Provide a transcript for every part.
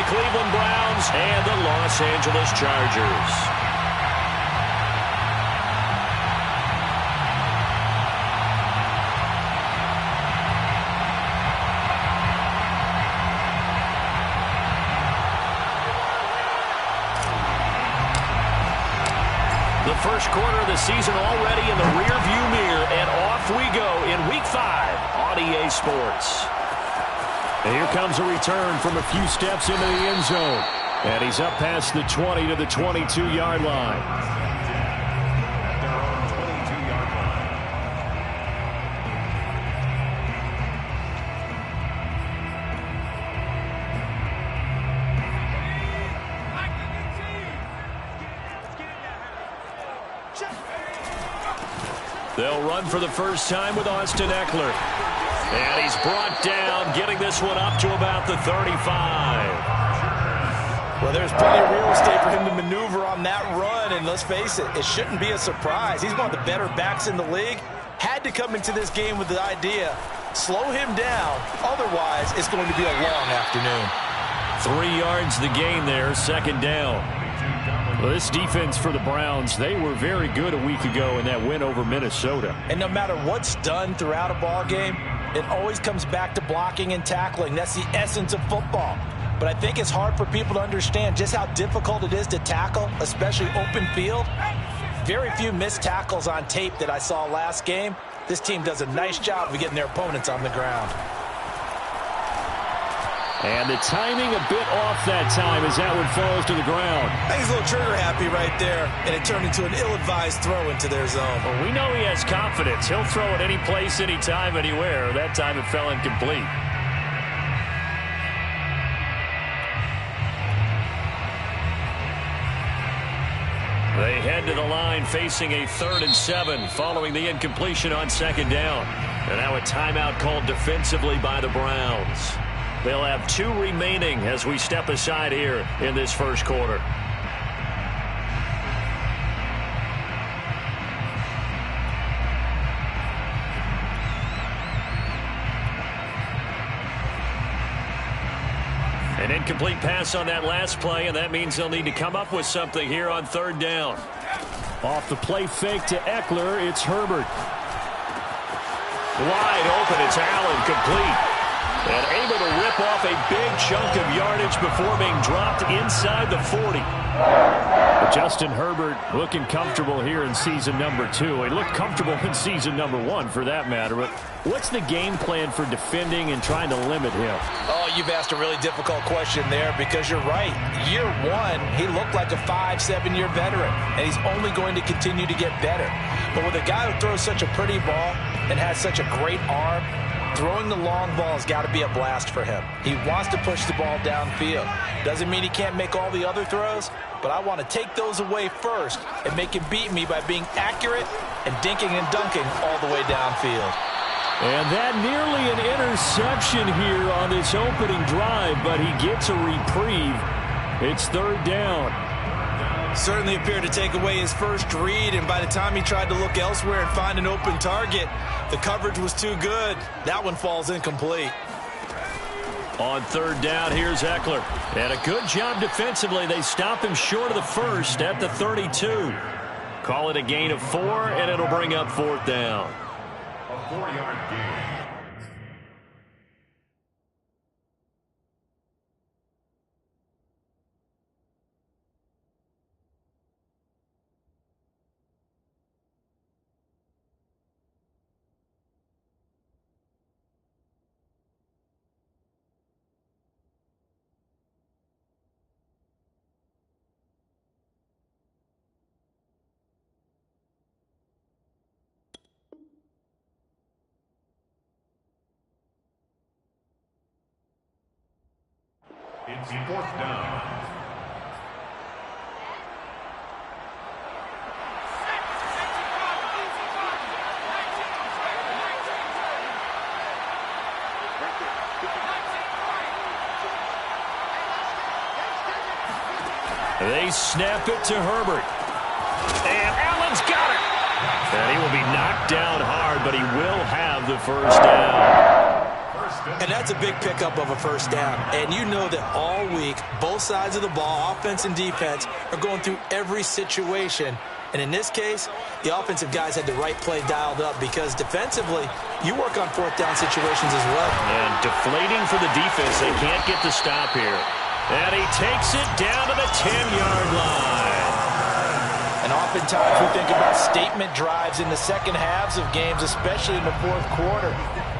the Cleveland Browns and the Los Angeles Chargers. The first quarter of the season already in the rearview mirror, and off we go in Week 5 on EA Sports. And here comes a return from a few steps into the end zone. And he's up past the 20 to the 22-yard line. They'll run for the first time with Austin Eckler. And he's brought down, getting this one up to about the 35. Well, there's plenty of real estate for him to maneuver on that run, and let's face it, it shouldn't be a surprise. He's one of the better backs in the league. Had to come into this game with the idea, slow him down, otherwise it's going to be a long afternoon. 3 yards the gain there, second down. Well, this defense for the Browns, they were very good a week ago in that win over Minnesota. And no matter what's done throughout a ball game, it always comes back to blocking and tackling. That's the essence of football. But I think it's hard for people to understand just how difficult it is to tackle, especially open field. Very few missed tackles on tape that I saw last game. This team does a nice job of getting their opponents on the ground. And the timing a bit off that time as that one falls to the ground. I think he's a little trigger happy right there, and it turned into an ill-advised throw into their zone. Well, we know he has confidence. He'll throw it any place, anytime, anywhere. That time it fell incomplete. They head to the line facing a 3rd and 7 following the incompletion on second down. And now a timeout called defensively by the Browns. They'll have 2 remaining as we step aside here in this first quarter. An incomplete pass on that last play, and that means they'll need to come up with something here on 3rd down. Off the play fake to Eckler, it's Herbert. Wide open, it's Allen, complete. And able to rip off a big chunk of yardage before being dropped inside the 40. Justin Herbert looking comfortable here in season number 2. He looked comfortable in season number 1 for that matter. But what's the game plan for defending and trying to limit him? Oh, you've asked a really difficult question there because you're right. Year 1, he looked like a 5-7-year veteran, and he's only going to continue to get better. But with a guy who throws such a pretty ball and has such a great arm, throwing the long ball has got to be a blast for him. He wants to push the ball downfield. Doesn't mean he can't make all the other throws, but I want to take those away first and make him beat me by being accurate and dinking and dunking all the way downfield. And that nearly an interception here on this opening drive, but he gets a reprieve. It's 3rd down. Certainly appeared to take away his first read, and by the time he tried to look elsewhere and find an open target, the coverage was too good. That one falls incomplete. On 3rd down, here's Eckler. And a good job defensively. They stop him short of the first at the 32. Call it a gain of 4, and it'll bring up 4th down. A 4-yard gain. It's 4th down. They snap it to Herbert. And Allen's got it. And he will be knocked down hard, but he will have the first down. And that's a big pickup of a first down. And you know that all week, both sides of the ball, offense and defense, are going through every situation. And in this case, the offensive guys had the right play dialed up because defensively, you work on fourth down situations as well. And deflating for the defense. They can't get the stop here. And he takes it down to the 10-yard line. And oftentimes we think about statement drives in the second halves of games, especially in the fourth quarter.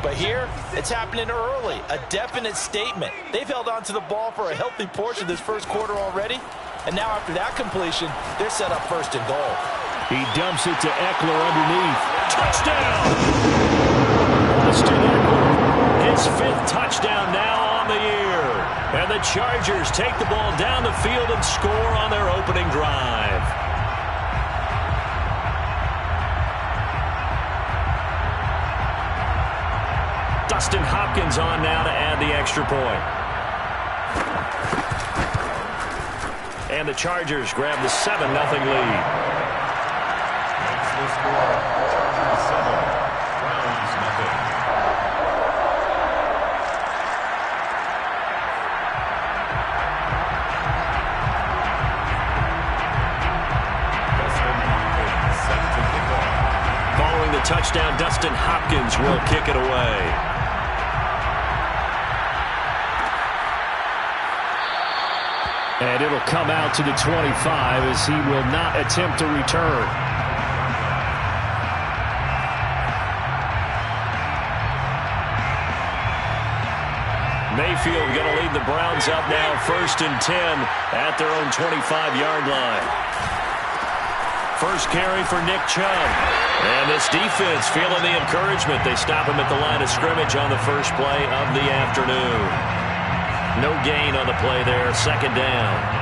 But here, it's happening early, a definite statement. They've held on to the ball for a healthy portion of this first quarter already. And now after that completion, they're set up first and goal. He dumps it to Eckler underneath. Touchdown! Austin Eckler, his 5th touchdown now on the year. And the Chargers take the ball down the field and score on their opening drive. Dustin Hopkins on now to add the extra point. And the Chargers grab the 7-0 lead. That's the score. Chargers 7, Browns nothing. Dustin Hopkins set to kick off. Following the touchdown, Dustin Hopkins will kick it away. And it'll come out to the 25 as he will not attempt to return. Mayfield going to lead the Browns up now 1st and 10 at their own 25-yard line. First carry for Nick Chubb. And this defense feeling the encouragement. They stop him at the line of scrimmage on the first play of the afternoon. No gain on the play there. 2nd down.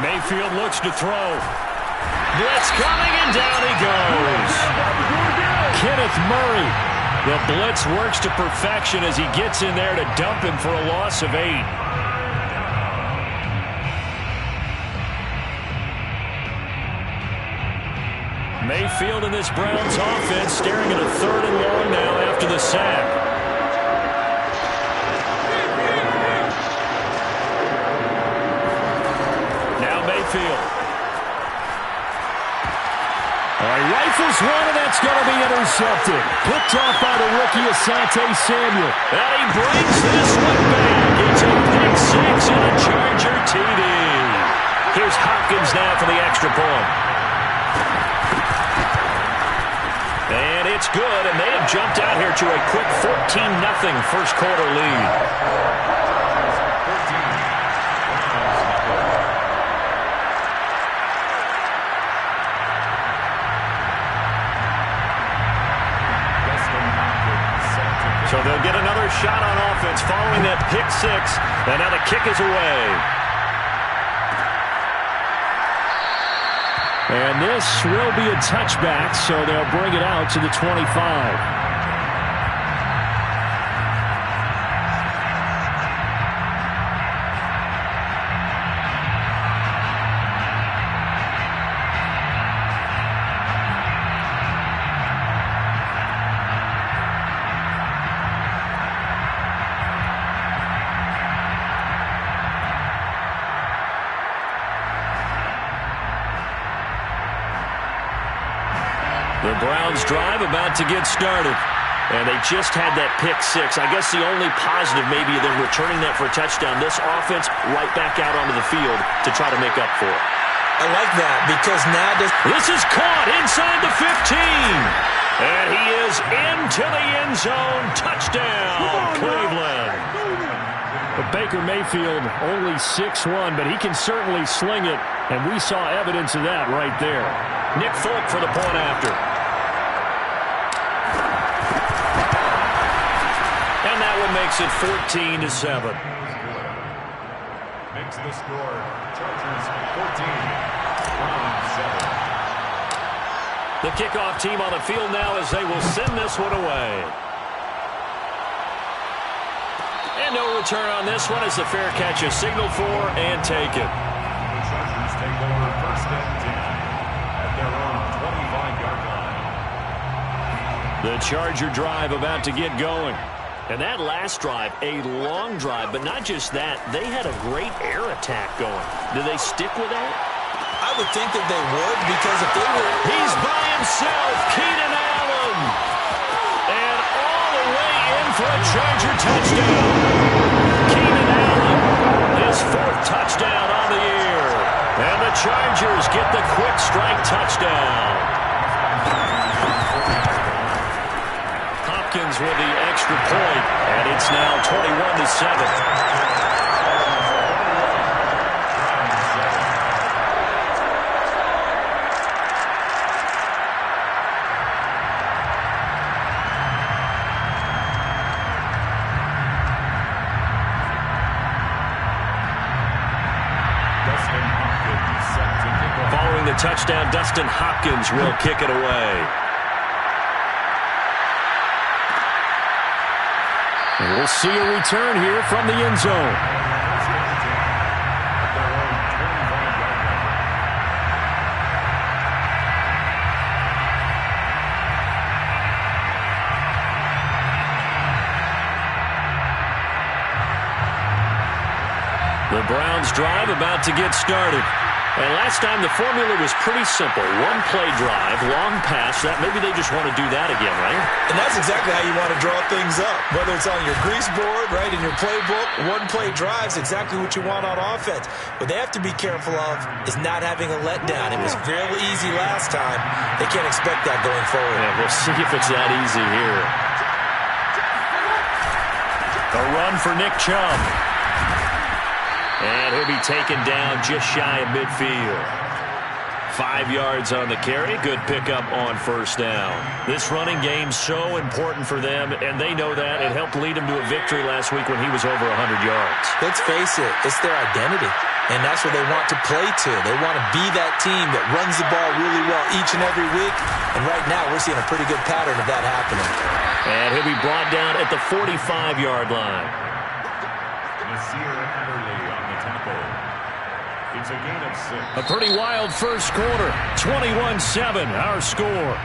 Mayfield looks to throw. Blitz coming, and down he goes. Kenneth Murray. The blitz works to perfection as he gets in there to dump him for a loss of 8. Mayfield in this Browns offense staring at a 3rd and long now after the sack. Mayfield. Rifles one, and that's going to be intercepted. Picked off by the rookie Asante Samuel. And he brings this one back. It's a pick 6 and a Charger TD. Here's Hopkins now for the extra point. And it's good, and they have jumped out here to a quick 14-0 first quarter lead. So they'll get another shot on offense following that pick 6, and now the kick is away. And this will be a touchback, so they'll bring it out to the 25. The Browns drive about to get started. And they just had that pick 6. I guess the only positive maybe they're returning that for a touchdown. This offense right back out onto the field to try to make up for it. I like that because now this is caught inside the 15. And he is into the end zone. Touchdown, Cleveland. But Baker Mayfield only 6'1", but he can certainly sling it. And we saw evidence of that right there. Nick Folk for the point after. makes it 14-7. Makes the score Chargers 14, Browns 7. The kickoff team on the field now as they will send this one away. And no return on this one as the fair catch is signaled for and taken. The Chargers take over first and 10 at their own 25-yard line. The Charger drive about to get going. And that last drive, a long drive, but not just that. They had a great air attack going. Do they stick with that? I would think that they would, because if they were... He's by himself, Keenan Allen. And all the way in for a Charger touchdown. Keenan Allen, his 4th touchdown on the year. And the Chargers get the quick strike touchdown. Hopkins with the extra point, and it's now 21-7. Following the touchdown, Dustin Hopkins will kick it away. And we'll see a return here from the end zone. The Browns drive about to get started. And last time the formula was pretty simple. One play drive, long pass. That maybe they just want to do that again, right? And that's exactly how you want to draw things up. Whether it's on your grease board, right, in your playbook, one play drive is exactly what you want on offense. What they have to be careful of is not having a letdown. It was real easy last time. They can't expect that going forward. Yeah, we'll see if it's that easy here. A run for Nick Chubb. And he'll be taken down just shy of midfield. 5 yards on the carry. Good pickup on first down. This running game's so important for them, and they know that. It helped lead them to a victory last week when he was over 100 yards. Let's face it, it's their identity, and that's what they want to play to. They want to be that team that runs the ball really well each and every week, and right now we're seeing a pretty good pattern of that happening. And he'll be brought down at the 45-yard line. It's a gain of 6. A pretty wild first quarter. 21-7, our score.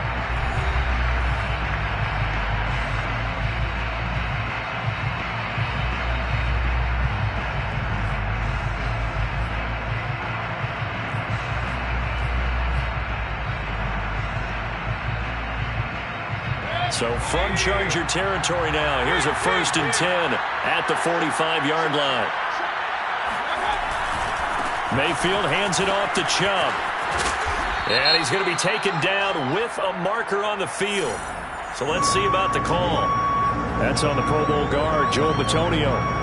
So from Charger territory now, here's a 1st and 10 at the 45-yard line. Mayfield hands it off to Chubb. And he's going to be taken down with a marker on the field. So let's see about the call. That's on the Pro Bowl guard, Joe Bitonio.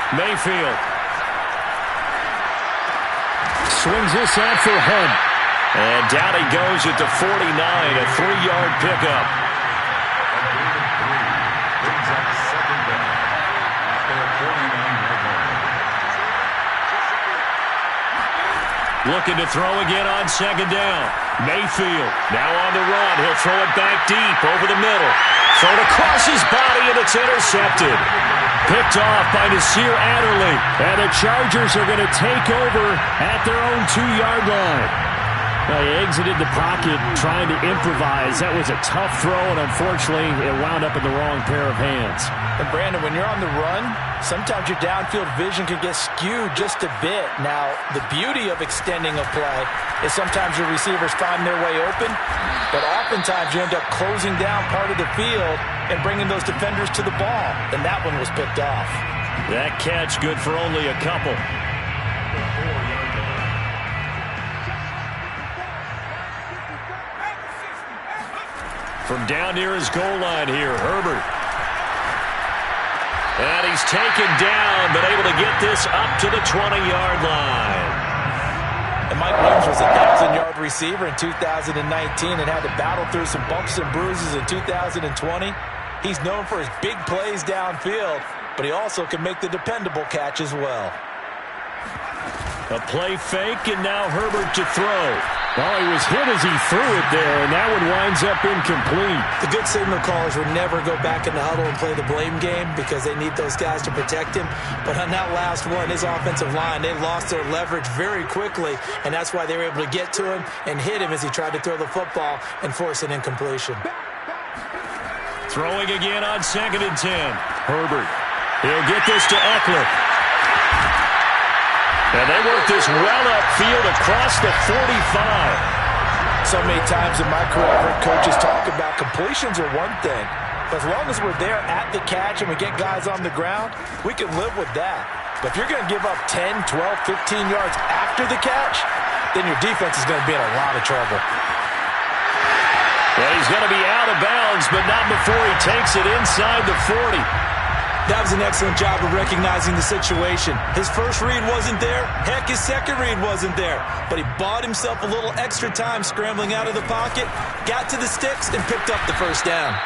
Mayfield swings this out for Hunt. And down he goes at the 49, a 3-yard pickup. Brings up 2nd down at their 49-yard line. Looking to throw again on 2nd down. Mayfield now on the run. He'll throw it back deep over the middle. Thrown across his body, and it's intercepted. Picked off by Nasir Adderley. And the Chargers are going to take over at their own 2-yard line. Well, he exited the pocket trying to improvise. That was a tough throw, and unfortunately, it wound up in the wrong pair of hands. And Brandon, when you're on the run, sometimes your downfield vision can get skewed just a bit. Now, the beauty of extending a play is sometimes your receivers find their way open, but oftentimes you end up closing down part of the field and bringing those defenders to the ball, and that one was picked off. That catch good for only a couple. From down near his goal line here, Herbert. And he's taken down, but able to get this up to the 20-yard line. And Mike Williams was a 1,000-yard receiver in 2019 and had to battle through some bumps and bruises in 2020. He's known for his big plays downfield, but he also can make the dependable catch as well. A play fake, and now Herbert to throw. Well, he was hit as he threw it there, and that one winds up incomplete. The good signal callers would never go back in the huddle and play the blame game because they need those guys to protect him. But on that last one, his offensive line, they lost their leverage very quickly, and that's why they were able to get to him and hit him as he tried to throw the football and force an incompletion. Throwing again on 2nd and 10. Herbert. He'll get this to Eckler. And they work this well upfield across the 45. So many times in my career, I've heard coaches talk about completions are one thing. But as long as we're there at the catch and we get guys on the ground, we can live with that. But if you're going to give up 10, 12, 15 yards after the catch, then your defense is going to be in a lot of trouble. Well, he's going to be out of bounds, but not before he takes it inside the 40. That was an excellent job of recognizing the situation. His first read wasn't there. Heck, his second read wasn't there. But he bought himself a little extra time scrambling out of the pocket, got to the sticks, and picked up the first down.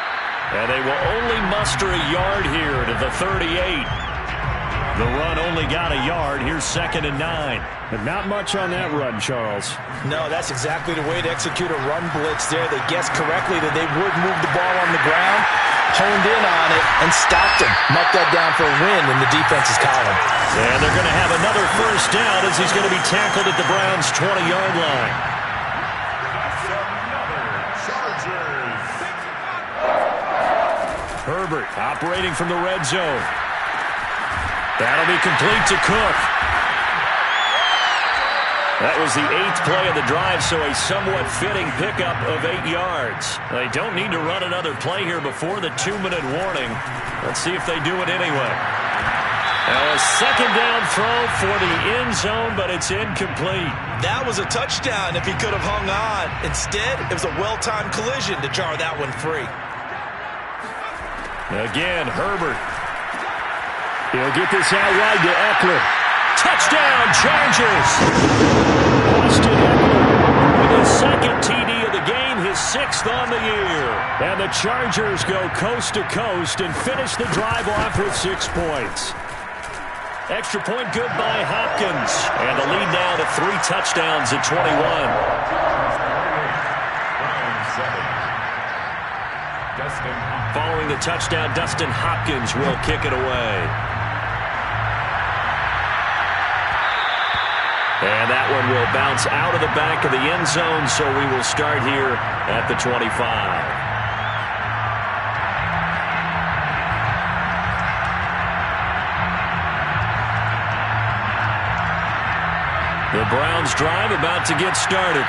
And they will only muster a yard here to the 38. The run only got a yard. Here's 2nd and 9. But not much on that run, Charles. No, that's exactly the way to execute a run blitz there. They guessed correctly that they would move the ball on the ground, honed in on it, and stopped him. Knocked that down for a win in the defense's column. And they're going to have another first down as he's going to be tackled at the Browns' 20-yard line. Herbert operating from the red zone. That'll be complete to Cook. That was the 8th play of the drive, so a somewhat fitting pickup of 8 yards. They don't need to run another play here before the 2-minute warning. Let's see if they do it anyway. Now a second down throw for the end zone, but it's incomplete. That was a touchdown if he could have hung on. Instead, it was a well-timed collision to jar that one free. Again, Herbert. He'll get this out wide to Eckler. Touchdown, Chargers! Austin Eckler with his second TD of the game, his 6th on the year. And the Chargers go coast to coast and finish the drive off with 6 points. Extra point good by Hopkins. And the lead now to 3 touchdowns at 21. Following the touchdown, Dustin Hopkins will kick it away. And that one will bounce out of the back of the end zone, so we will start here at the 25. The Browns drive about to get started.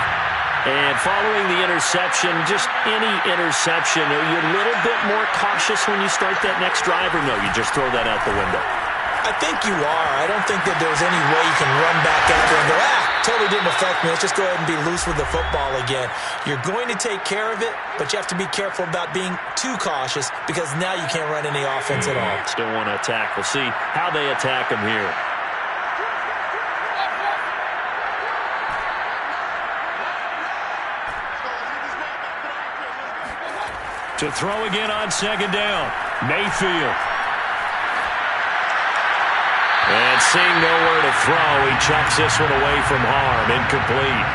And following the interception, just any interception, are you a little bit more cautious when you start that next drive, or no, you just throw that out the window? I think you are. I don't think that there's any way you can run back out there and go, totally didn't affect me. Let's just go ahead and be loose with the football again. You're going to take care of it, but you have to be careful about being too cautious because now you can't run any offense at all. Still want to attack. We'll see how they attack him here. To throw again on 2nd down. Mayfield. And seeing nowhere to throw, he chucks this one away from harm. Incomplete.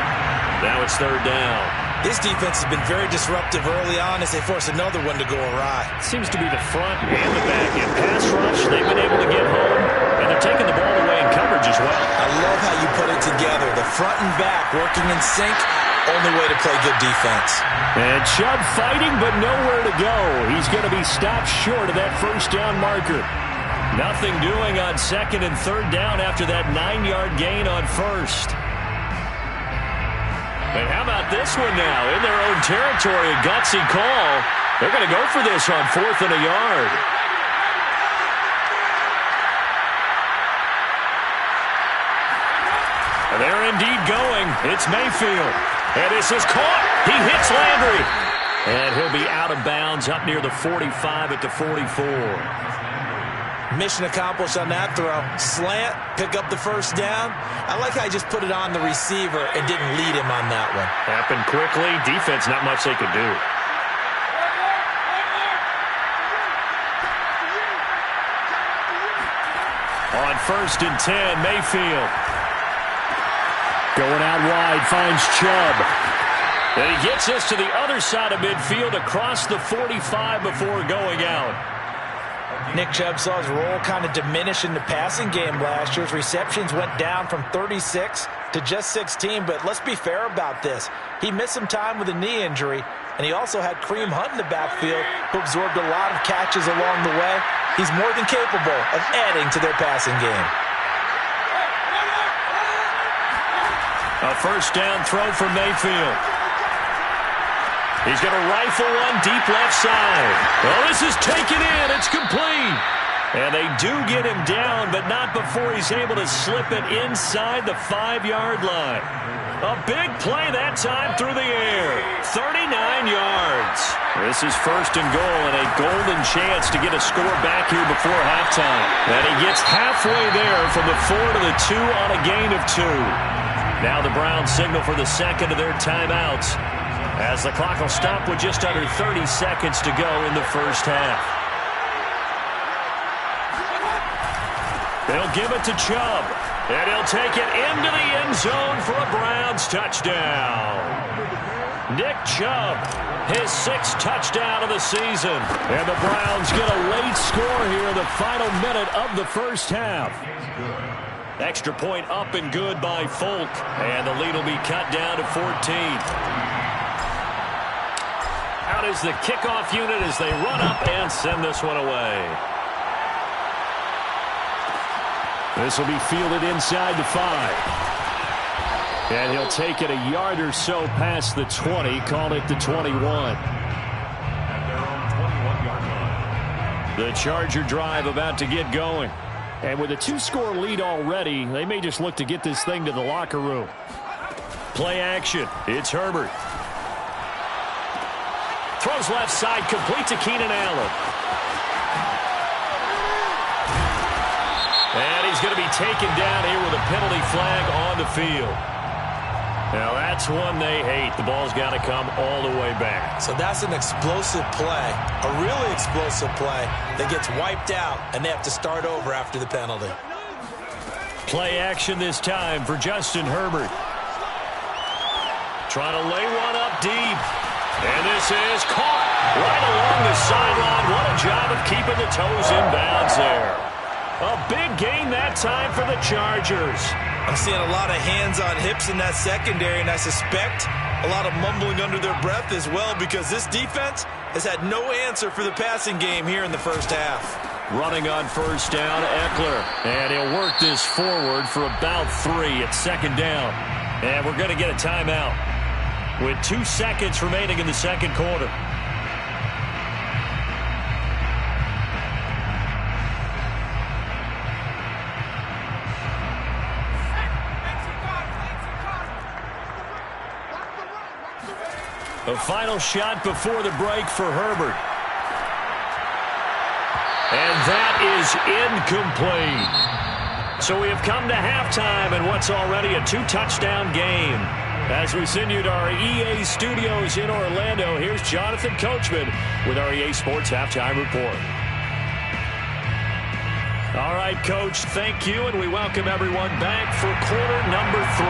Now it's 3rd down. This defense has been very disruptive early on as they force another one to go awry. Seems to be the front and the back. In pass rush, they've been able to get home, and they're taking the ball away in coverage as well. I love how you put it together. The front and back working in sync. Only way to play good defense. And Chubb fighting, but nowhere to go. He's going to be stopped short of that first down marker. Nothing doing on 2nd and 3rd down after that 9-yard gain on 1st. And how about this one now? In their own territory, a gutsy call. They're going to go for this on 4th and a yard. And they're indeed going. It's Mayfield. And this is caught. He hits Landry. And he'll be out of bounds up near the 45 at the 44. Mission accomplished on that throw. Slant, pick up the first down. I like how he just put it on the receiver and didn't lead him on that one. Happened quickly. Defense, not much they could do. On 1st and 10, Mayfield. Going out wide, finds Chubb. And he gets this to the other side of midfield across the 45 before going out. Nick Chubb saw his role kind of diminish in the passing game last year. His receptions went down from 36 to just 16, but let's be fair about this. He missed some time with a knee injury, and he also had Kareem Hunt in the backfield, who absorbed a lot of catches along the way. He's more than capable of adding to their passing game. A first down throw for Mayfield. He's going to rifle one deep left side. Well, this is taken in. It's complete. And they do get him down, but not before he's able to slip it inside the 5-yard line. A big play that time through the air. 39 yards. This is 1st and goal and a golden chance to get a score back here before halftime. And he gets halfway there from the 4 to the 2 on a gain of 2. Now the Browns signal for the second of their timeouts, as the clock will stop with just under 30 seconds to go in the first half. They'll give it to Chubb, and he'll take it into the end zone for a Browns touchdown. Nick Chubb, his 6th touchdown of the season. And the Browns get a late score here in the final minute of the first half. Extra point up and good by Folk, and the lead will be cut down to 14. Out is the kickoff unit as they run up and send this one away. This will be fielded inside the 5. And he'll take it a yard or so past the 20, call it the 21. At their own 21-yard line. The Charger drive about to get going. And with a 2-score lead already, they may just look to get this thing to the locker room. Play action. It's Herbert. Throws left side, complete to Keenan Allen. And he's going to be taken down here with a penalty flag on the field. Now that's one they hate. The ball's got to come all the way back. So that's an explosive play, a really explosive play that gets wiped out, and they have to start over after the penalty. Play action this time for Justin Herbert. Trying to lay one up deep. And this is caught right along the sideline. What a job of keeping the toes in bounds there. A big gain that time for the Chargers. I'm seeing a lot of hands on hips in that secondary, and I suspect a lot of mumbling under their breath as well, because this defense has had no answer for the passing game here in the first half. Running on first down, Eckler. And he'll work this forward for about 3 at 2nd down. And we're going to get a timeout with 2 seconds remaining in the second quarter. A final shot before the break for Herbert. And that is incomplete. So we have come to halftime in what's already a 2-touchdown game. As we send you to our EA studios in Orlando, here's Jonathan Coachman with our EA Sports Halftime Report. All right, Coach, thank you, and we welcome everyone back for quarter number 3.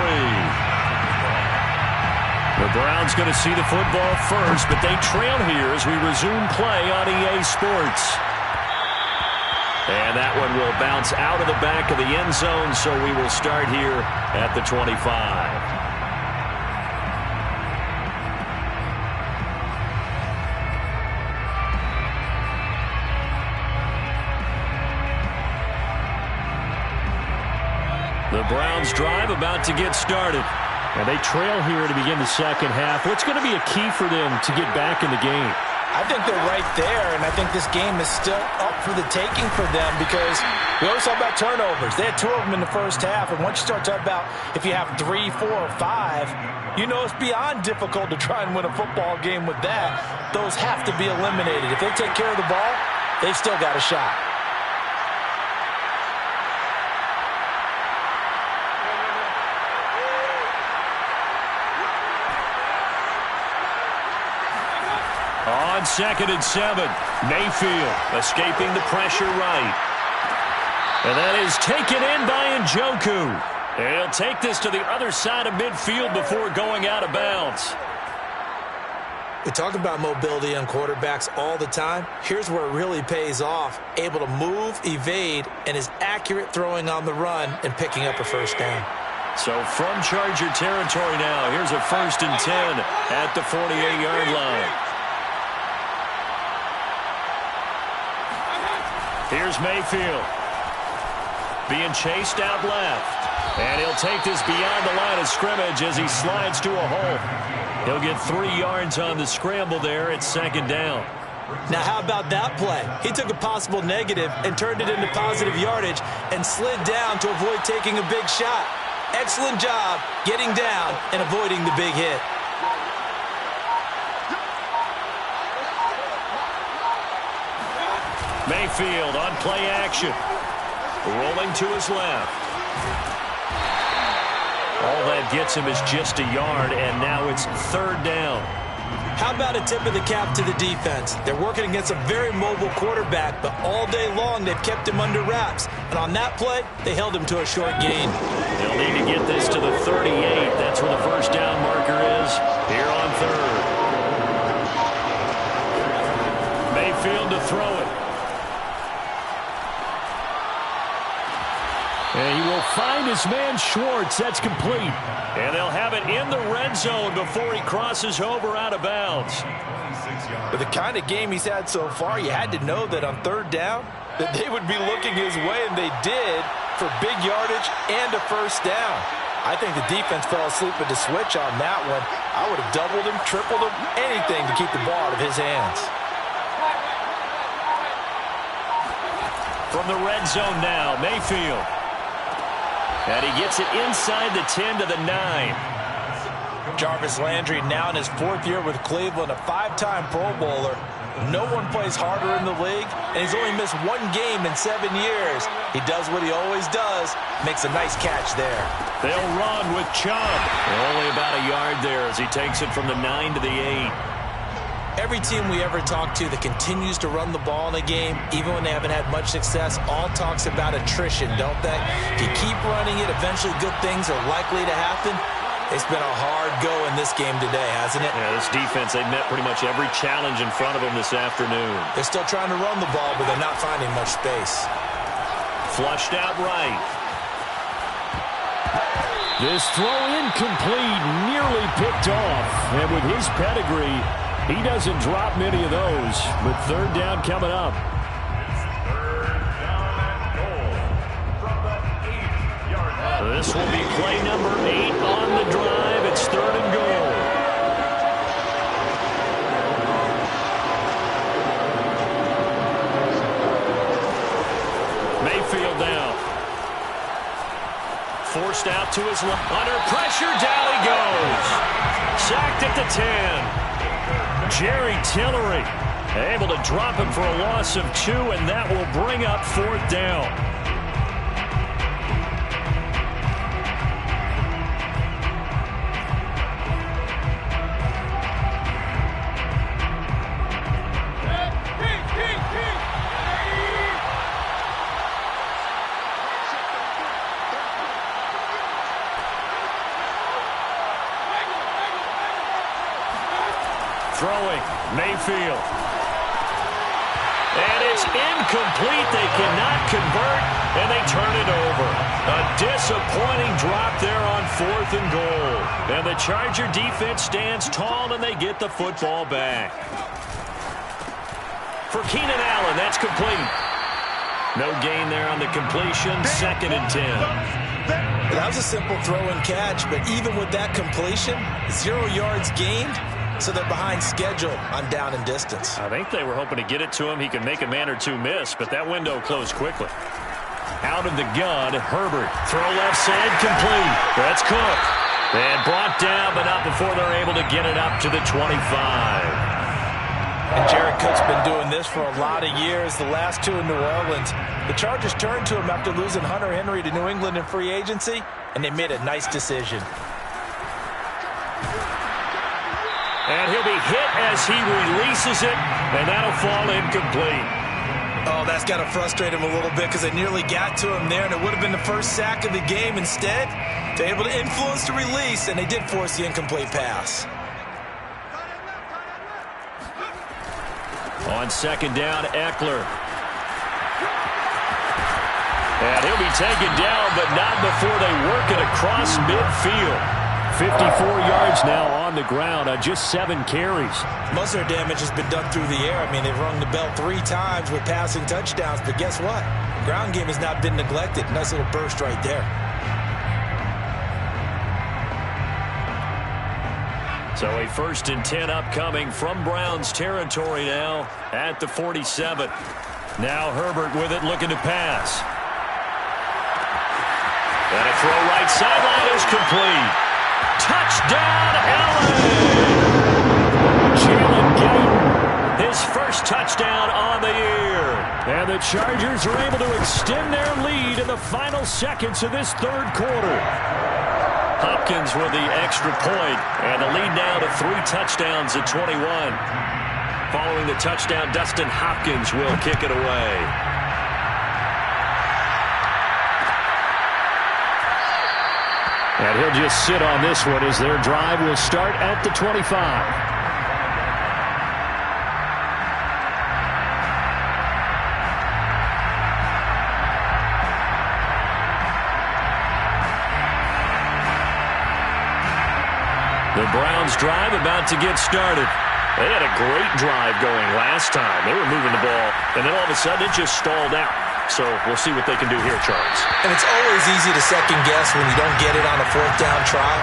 The Browns going to see the football first, but they trail here as we resume play on EA Sports. And that one will bounce out of the back of the end zone, so we will start here at the 25. The Browns drive about to get started. And they trail here to begin the second half. What's going to be a key for them to get back in the game? I think they're right there, and I think this game is still up for the taking for them because we always talk about turnovers. They had 2 of them in the first half, and once you start talking about if you have 3, 4, or 5, you know it's beyond difficult to try and win a football game with that. Those have to be eliminated. If they take care of the ball, they've still got a shot. On 2nd and 7, Mayfield escaping the pressure right. And that is taken in by Njoku. And he'll take this to the other side of midfield before going out of bounds. We talk about mobility on quarterbacks all the time. Here's where it really pays off. Able to move, evade, and is accurate throwing on the run and picking up a first down. So from Charger territory now, here's a 1st and 10 at the 48-yard line. Here's Mayfield. Being chased out left. And he'll take this beyond the line of scrimmage as he slides to a hole. He'll get 3 yards on the scramble there at 2nd down. Now how about that play? He took a possible negative and turned it into positive yardage and slid down to avoid taking a big shot. Excellent job getting down and avoiding the big hit. Mayfield on play action. Rolling to his left. All that gets him is just a yard, and now it's 3rd down. How about a tip of the cap to the defense? They're working against a very mobile quarterback, but all day long they've kept him under wraps. And on that play, they held him to a short gain. They'll need to get this to the 38. That's where the 1st down marker is here on 3rd. Mayfield to throw it. And he will find his man Schwartz. That's complete. And they'll have it in the red zone before he crosses over out of bounds. With the kind of game he's had so far, you had to know that on 3rd down that they would be looking his way, and they did, for big yardage and a 1st down. I think the defense fell asleep with the switch on that one. I would have doubled him, tripled him, anything to keep the ball out of his hands. From the red zone now, Mayfield. And he gets it inside the 10 to the 9. Jarvis Landry now in his 4th year with Cleveland, a 5-time Pro Bowler. No one plays harder in the league, and he's only missed 1 game in 7 years. He does what he always does, makes a nice catch there. They'll run with Chubb. Only about a yard there as he takes it from the 9 to the 8. Every team we ever talk to that continues to run the ball in a game, even when they haven't had much success, all talks about attrition, don't they? If you keep running it, eventually good things are likely to happen. It's been a hard go in this game today, hasn't it? Yeah, this defense, they met pretty much every challenge in front of them this afternoon. They're still trying to run the ball, but they're not finding much space. Flushed out right. This throw incomplete, nearly picked off. And with his pedigree, he doesn't drop many of those, but 3rd down coming up. This will be play number 8 on the drive. It's 3rd and goal. Mayfield now. Forced out to his left. Under pressure, down he goes. Sacked at the 10. Jerry Tillery able to drop him for a loss of 2, and that will bring up 4th down. Throwing, Mayfield. And it's incomplete. They cannot convert, and they turn it over. A disappointing drop there on 4th and goal. And the Charger defense stands tall, and they get the football back. For Keenan Allen, that's complete. No gain there on the completion. 2nd and 10. That was a simple throw and catch, but even with that completion, 0 yards gained, so they're behind schedule on down and distance. I think they were hoping to get it to him. He could make a man or two miss, but that window closed quickly. Out of the gun, Herbert. Throw left side, complete. That's Cook. And brought down, but not before they're able to get it up to the 25. And Jared Cook's been doing this for a lot of years. The last two in New Orleans, the Chargers turned to him after losing Hunter Henry to New England in free agency, and they made a nice decision. And he'll be hit as he releases it, and that'll fall incomplete. Oh, that's got to frustrate him a little bit because they nearly got to him there, and it would have been the first sack of the game. Instead, they're able to influence the release, and they did force the incomplete pass. On second down, Eckler. And he'll be taken down, but not before they work it across midfield. 54 yards now on the ground on just 7 carries. Most of their damage has been done through the air. I mean, they've rung the bell 3 times with passing touchdowns, but guess what? The ground game has not been neglected. Nice little burst right there. So a 1st and 10 upcoming from Browns territory now at the 47. Now Herbert with it, looking to pass. And a throw right sideline is complete. Touchdown, LA! Jalen Guyton, his first touchdown on the year. And the Chargers are able to extend their lead in the final seconds of this 3rd quarter. Hopkins with the extra point, and the lead now to 3 touchdowns at 21. Following the touchdown, Dustin Hopkins will kick it away. And he'll just sit on this one as their drive will start at the 25. The Browns drive about to get started. They had a great drive going last time. They were moving the ball, and then all of a sudden it just stalled out. So we'll see what they can do here, Charles. And it's always easy to second guess when you don't get it on a 4th down try.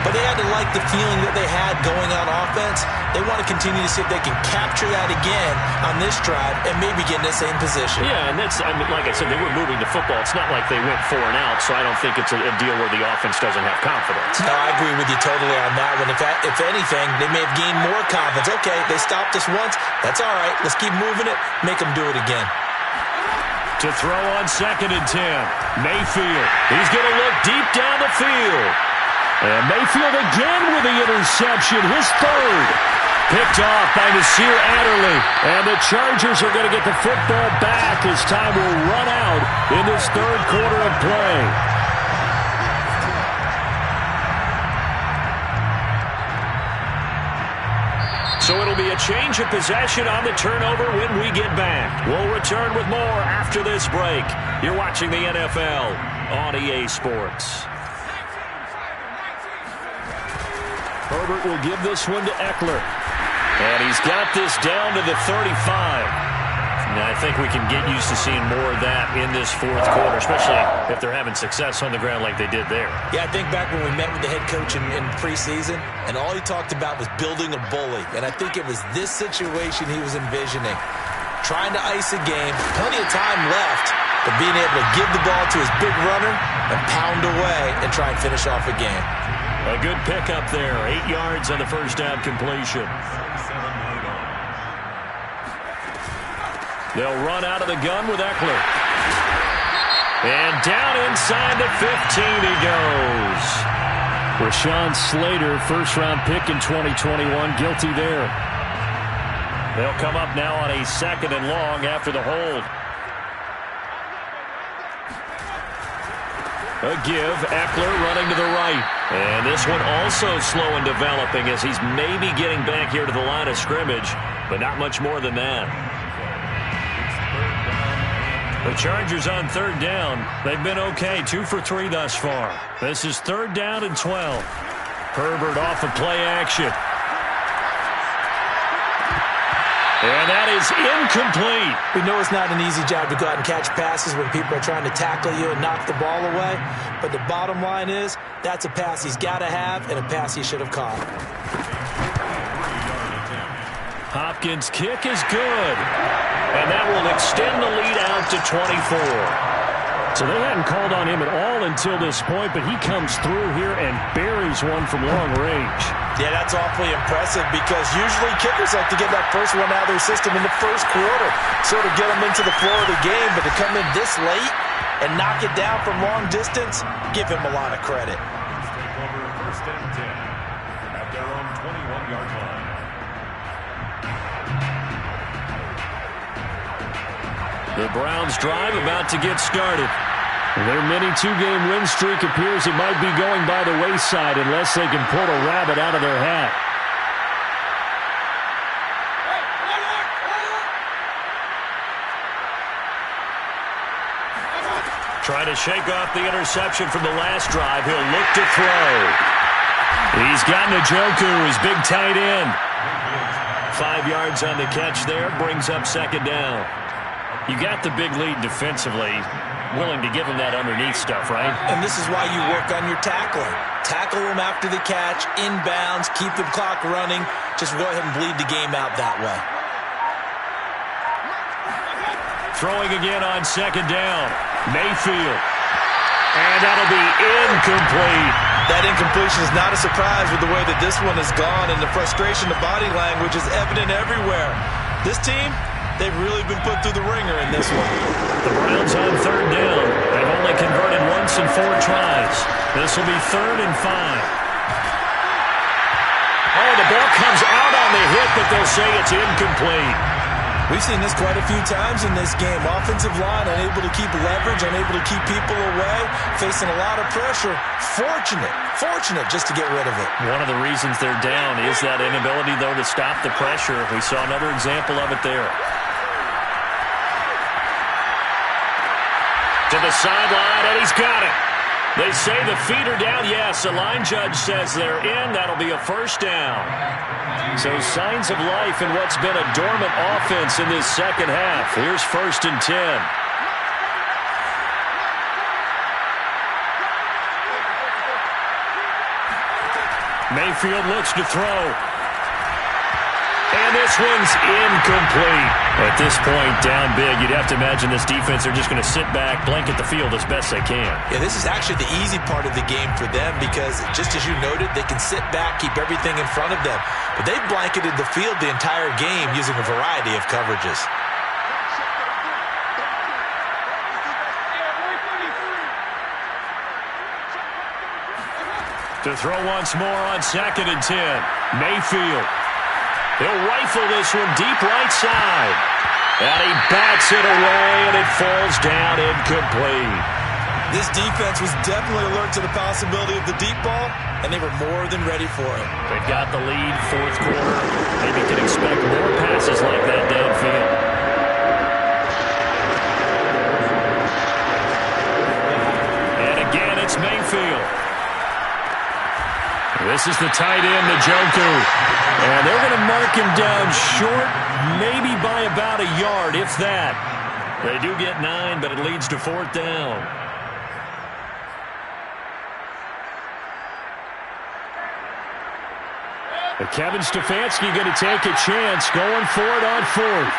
But they had to like the feeling that they had going on offense. They want to continue to see if they can capture that again on this drive and maybe get in the same position. Yeah, and that's, I mean, like I said, they were moving the football. It's not like they went 4 and out, so I don't think it's a deal where the offense doesn't have confidence. No, I agree with you totally on that one. If anything, they may have gained more confidence. Okay, they stopped us once. That's all right. Let's keep moving it. Make them do it again. To throw on 2nd and 10. Mayfield. He's going to look deep down the field. And Mayfield again with the interception. His 3rd. Picked off by Nasir Adderley. And the Chargers are going to get the football back as time will run out in this 3rd quarter of play. So it'll be a change of possession on the turnover when we get back. We'll return with more after this break. You're watching the NFL on EA Sports. Herbert will give this one to Eckler. And he's got this down to the 35. Now, I think we can get used to seeing more of that in this 4th quarter, especially if they're having success on the ground like they did there. Yeah, I think back when we met with the head coach in preseason, and all he talked about was building a bully. And I think it was this situation he was envisioning. Trying to ice a game, plenty of time left, but being able to give the ball to his big runner and pound away and try and finish off a game. A good pickup there, 8 yards on the 1st down completion. They'll run out of the gun with Eckler. And down inside the 15 he goes. Rashawn Slater, 1st-round pick in 2021, guilty there. They'll come up now on a 2nd and long after the hold. A give, Eckler running to the right. And this one also slow in developing as he's maybe getting back here to the line of scrimmage, but not much more than that. The Chargers on 3rd down. They've been okay, 2 for 3 thus far. This is 3rd down and 12. Herbert off of play action. And that is incomplete. We know it's not an easy job to go out and catch passes when people are trying to tackle you and knock the ball away. But the bottom line is, that's a pass he's got to have and a pass he should have caught. Hopkins' kick is good. And that will extend the lead out to 24. So they hadn't called on him at all until this point, but he comes through here and buries one from long range. Yeah, that's awfully impressive because usually kickers like to get that first one out of their system in the first quarter, sort of get them into the flow of the game, but to come in this late and knock it down from long distance, give him a lot of credit. Take over first and 10 at their own 21-yard line. The Browns drive about to get started. Their mini two-game win streak appears it might be going by the wayside unless they can pull a rabbit out of their hat. Trying to shake off the interception from the last drive. He'll look to throw. He's got Njoku, his big tight end. 5 yards on the catch there, brings up second down. You got the big lead defensively, willing to give him that underneath stuff, right? And this is why you work on your tackling. Tackle him after the catch, inbounds, keep the clock running. Just go ahead and bleed the game out that way. Throwing again on second down. Mayfield. And that'll be incomplete. That incompletion is not a surprise with the way that this one has gone, and the frustration, the body language is evident everywhere. This team, they've really been put through the ringer in this one. The Browns on third down. They've only converted once in 4 tries. This will be 3rd and 5. Oh, the ball comes out on the hit, but they'll say it's incomplete. We've seen this quite a few times in this game. Offensive line unable to keep leverage, unable to keep people away, facing a lot of pressure. Fortunate just to get rid of it. One of the reasons they're down is that inability, though, to stop the pressure. We saw another example of it there. To the sideline, and he's got it. They say the feet are down. Yes, the line judge says they're in. That'll be a first down. So signs of life in what's been a dormant offense in this second half. Here's 1st and 10. Mayfield looks to throw. And this one's incomplete. At this point, down big, you'd have to imagine this defense, they're just going to sit back, blanket the field as best they can. Yeah, this is actually the easy part of the game for them because, just as you noted, they can sit back, keep everything in front of them. But they've blanketed the field the entire game using a variety of coverages. To throw once more on 2nd and 10. Mayfield. He'll rifle this one deep right side. And he bats it away, and it falls down incomplete. This defense was definitely alert to the possibility of the deep ball, and they were more than ready for it. They've got the lead, 4th quarter. Maybe can expect more passes like that downfield. And again, it's Mayfield. This is the tight end, Njoku. And they're going to mark him down short, maybe by about a yard, if that. They do get 9, but it leads to 4th down. But Kevin Stefanski going to take a chance, going for it on 4th.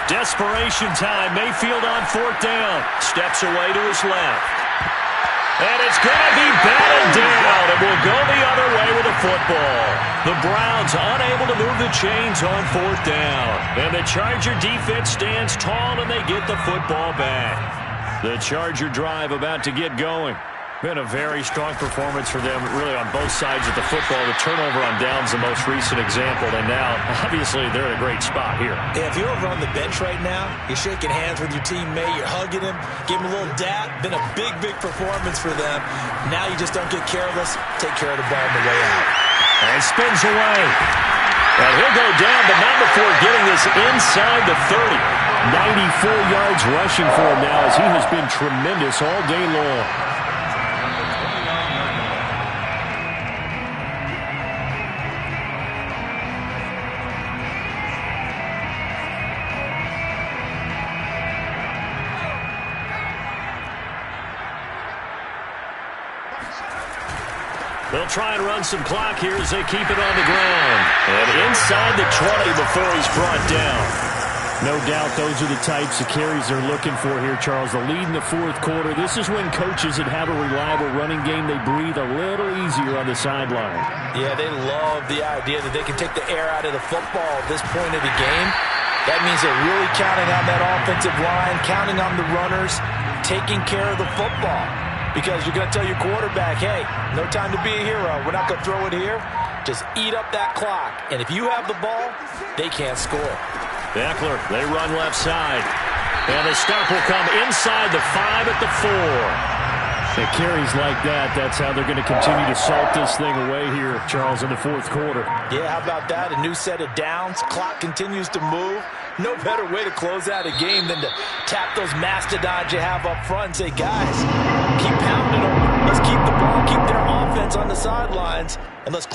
Desperation time. Mayfield on 4th down. Steps away to his left. And it's going to be batted down. And will go the other way with the football. The Browns unable to move the chains on 4th down. And the Charger defense stands tall and they get the football back. The Charger drive about to get going. Been a very strong performance for them, really, on both sides of the football. The turnover on downs, the most recent example, and now, obviously, they're in a great spot here. Yeah, if you're over on the bench right now, you're shaking hands with your teammate, you're hugging him, give him a little dap. Been a big performance for them. Now you just don't get careless. Take care of the ball on the way out. And spins away. And he'll go down, but not before getting this inside the 30. 94 yards rushing for him now, as he has been tremendous all day long. They'll try and run some clock here as they keep it on the ground. And inside the 20 before he's brought down. No doubt those are the types of carries they're looking for here, Charles. The lead in the fourth quarter. This is when coaches that have a reliable running game, they breathe a little easier on the sideline. Yeah, they love the idea that they can take the air out of the football at this point of the game. That means they're really counting on that offensive line, counting on the runners, taking care of the football. Because you're going to tell your quarterback, hey, no time to be a hero. We're not going to throw it here. Just eat up that clock. And if you have the ball, they can't score. Eckler, they run left side. And the stop will come inside the 5 at the 4. The carries like that, that's how they're going to continue to salt this thing away here, Charles, in the fourth quarter. Yeah, how about that? A new set of downs. Clock continues to move. No better way to close out a game than to tap those mastodons you have up front and say, guys, keep pounding them. Let's keep the ball, keep their offense on the sidelines, and let's